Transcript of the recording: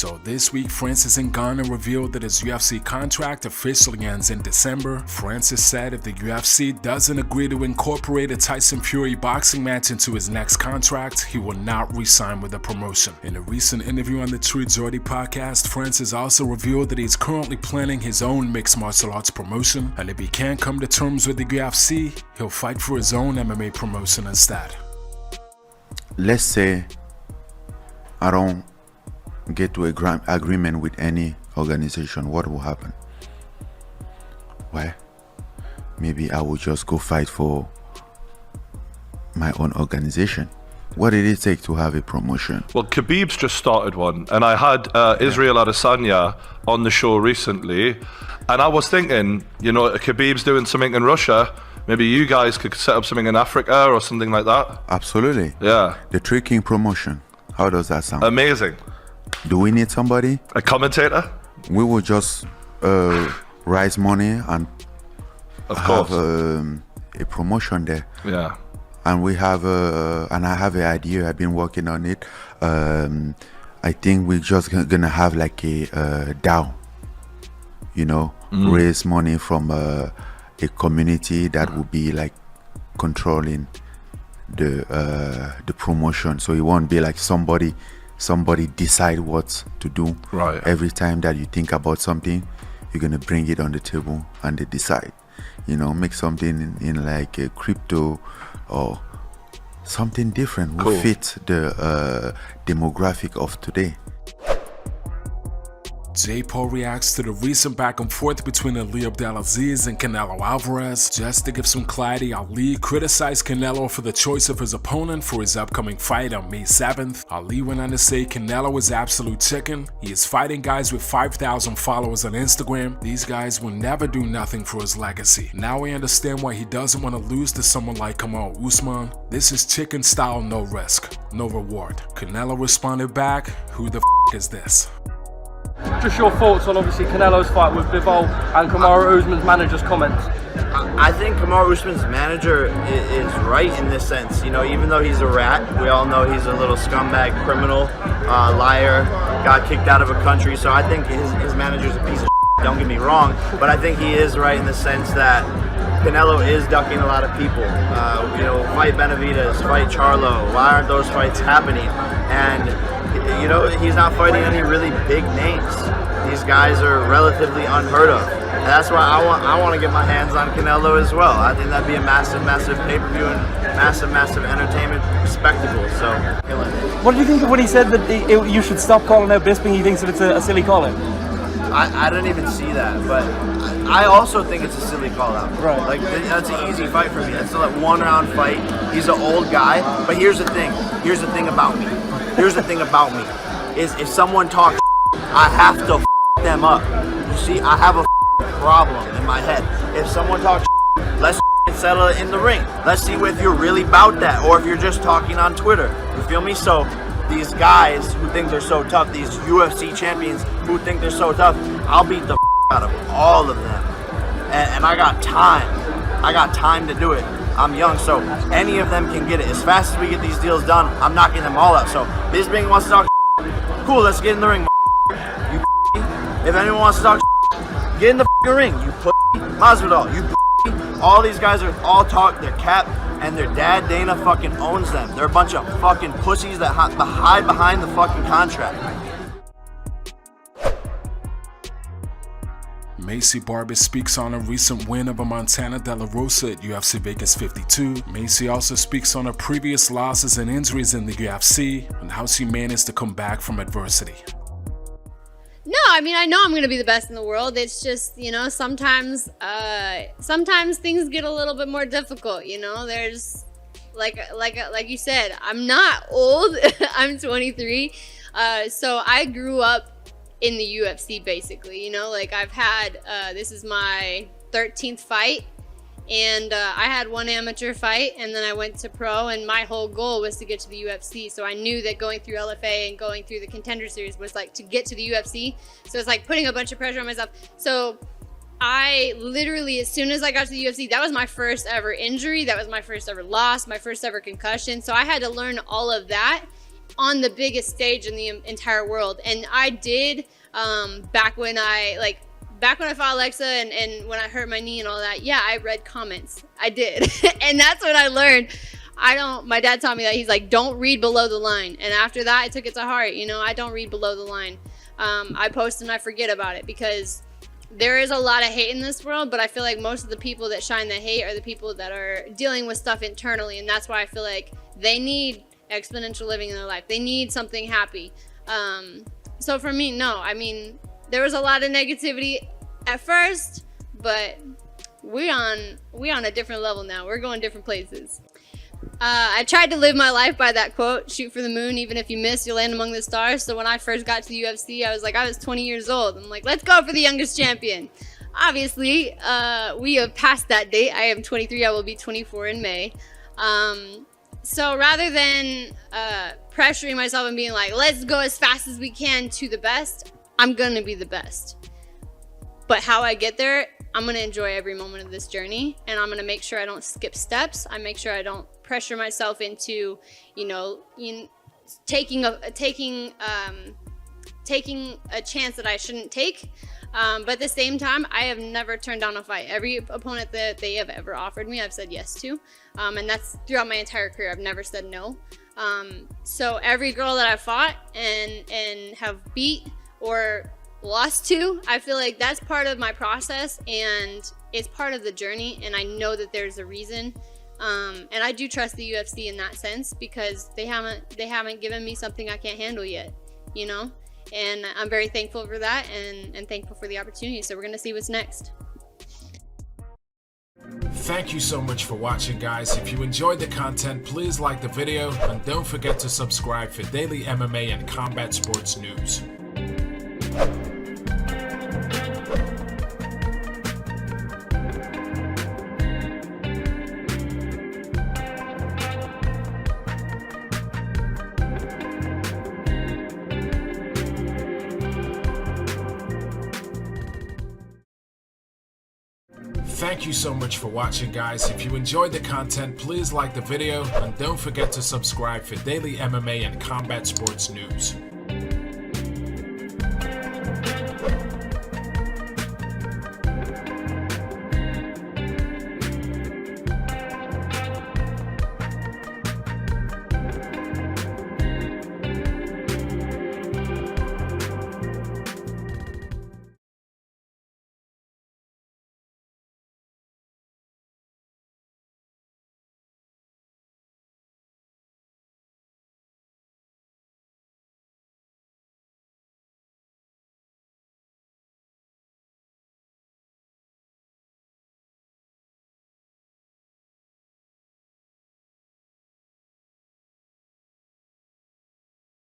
So this week, Francis Ngannou revealed that his UFC contract officially ends in December. Francis said if the UFC doesn't agree to incorporate a Tyson Fury boxing match into his next contract, he will not re-sign with the promotion. In a recent interview on the True Jorge podcast, Francis also revealed that he's currently planning his own mixed martial arts promotion, and if he can't come to terms with the UFC, he'll fight for his own MMA promotion instead. Let's say I don't get to an agreement with any organization. What will happen? Well, maybe I will just go fight for my own organization. What did it take to have a promotion? Well, Khabib's just started one, and I had Israel Adesanya on the show recently, and I was thinking, you know, Khabib's doing something in Russia. Maybe you guys could set up something in Africa or something like that. Absolutely. Yeah. The Three King promotion. How does that sound? Amazing. Do we need somebody? A commentator? We will just raise money and have a promotion there. Yeah. And we have and I have an idea. I've been working on it. I think we're just gonna have like a DAO. You know, raise money from a community that will be like controlling the promotion. So it won't be like somebody decide what to do. Right. Every time that you think about something, you're gonna bring it on the table and they decide. You know, make something in like a crypto or something different will fit the demographic of today. J. Paul reacts to the recent back and forth between Ali Abdelaziz and Canelo Alvarez. Just to give some clarity, Ali criticized Canelo for the choice of his opponent for his upcoming fight on May 7th. Ali went on to say Canelo is absolute chicken. He is fighting guys with 5,000 followers on Instagram. These guys will never do nothing for his legacy. Now I understand why he doesn't want to lose to someone like Kamaru Usman. This is chicken style, no risk, no reward. Canelo responded back, who the f is this? Just your thoughts on obviously Canelo's fight with Bivol and Kamaru Usman's manager's comments. I think Kamaru Usman's manager is right in this sense. You know, even though he's a rat, we all know he's a little scumbag, criminal, liar, got kicked out of a country. So I think his manager's a piece of shit, don't get me wrong. But I think he is right in the sense that Canelo is ducking a lot of people. You know, fight Benavidez, fight Charlo. Why aren't those fights happening? And you know, he's not fighting any really big names. These guys are relatively unheard of. And that's why I want to get my hands on Canelo as well. I think that'd be a massive pay-per-view and massive entertainment spectacle. So, what do you think of when he said that you should stop calling out Bisping? He thinks that it's a silly call-out. I didn't even see that, but I also think it's a silly call-out. Right. Like, that's an easy fight for me. That's like one-round fight. He's an old guy, but here's the thing. Here's the thing about me. Is if someone talks, I have to them up. You see, I have a problem in my head. If someone talks, let's settle it in the ring. Let's see if you're really about that, or if you're just talking on Twitter. You feel me? So these guys who think they're so tough, these UFC champions who think they're so tough, I'll beat the out of all of them. And I got time. I got time to do it. I'm young, so any of them can get it. As fast as we get these deals done, I'm knocking them all out. So Bisping wants to talk cool, let's get in the ring, you if anyone wants to talk get in the ring, you Masvidal, you all these guys are all talk, they're cap, and their dad Dana fucking owns them. They're a bunch of fucking pussies that hide behind the fucking contract. Macy Barber speaks on a recent win over Montana De La Rosa at UFC Vegas 52. Macy also speaks on her previous losses and injuries in the UFC and how she managed to come back from adversity. No, I mean, I know I'm going to be the best in the world. It's just, you know, sometimes things get a little bit more difficult, you know. There's, like you said, I'm not old. I'm 23. So I grew up in the UFC, basically, you know, like I've had, this is my 13th fight, and I had one amateur fight, and then I went to pro, and my whole goal was to get to the UFC. So I knew that going through LFA and going through the Contender Series was like to get to the UFC. So it's like putting a bunch of pressure on myself. So I literally, as soon as I got to the UFC, that was my first ever injury. That was my first ever loss, my first ever concussion. So I had to learn all of that. on the biggest stage in the entire world. And I did, back when I fought Alexa and when I hurt my knee and all that, yeah, I read comments. I did. And that's what I learned. My dad taught me that. He's like, don't read below the line. And after that, I took it to heart. You know, I don't read below the line. I post and I forget about it, because there is a lot of hate in this world, but I feel like most of the people that shine the hate are the people that are dealing with stuff internally. And that's why I feel like they need exponential living in their life. They need something happy. So for me, no, I mean, there was a lot of negativity at first, but we're on a different level now. We're going different places. I tried to live my life by that quote, shoot for the moon, even if you miss, you'll land among the stars. So when I first got to the UFC, I was 20 years old. I'm like, let's go for the youngest champion. Obviously, we have passed that date. I am 23, I will be 24 in May. So rather than pressuring myself and being like, let's go as fast as we can to the best, I'm gonna be the best. But how I get there, I'm gonna enjoy every moment of this journey, and I'm gonna make sure I don't skip steps. I make sure I don't pressure myself into, taking a chance that I shouldn't take. But at the same time, I have never turned down a fight. Every opponent that they have ever offered me, I've said yes to. And that's throughout my entire career. I've never said no. So every girl that I've fought and have beat or lost to, I feel like that's part of my process, and it's part of the journey, and I know that there's a reason. And I do trust the UFC in that sense, because they haven't given me something I can't handle yet, you know? And I'm very thankful for that, and thankful for the opportunity. So we're gonna see what's next. Thank you so much for watching, guys. If you enjoyed the content, please like the video, and don't forget to subscribe for daily MMA and combat sports news. Thank you so much for watching, guys. If you enjoyed the content, please like the video, and don't forget to subscribe for daily MMA and combat sports news.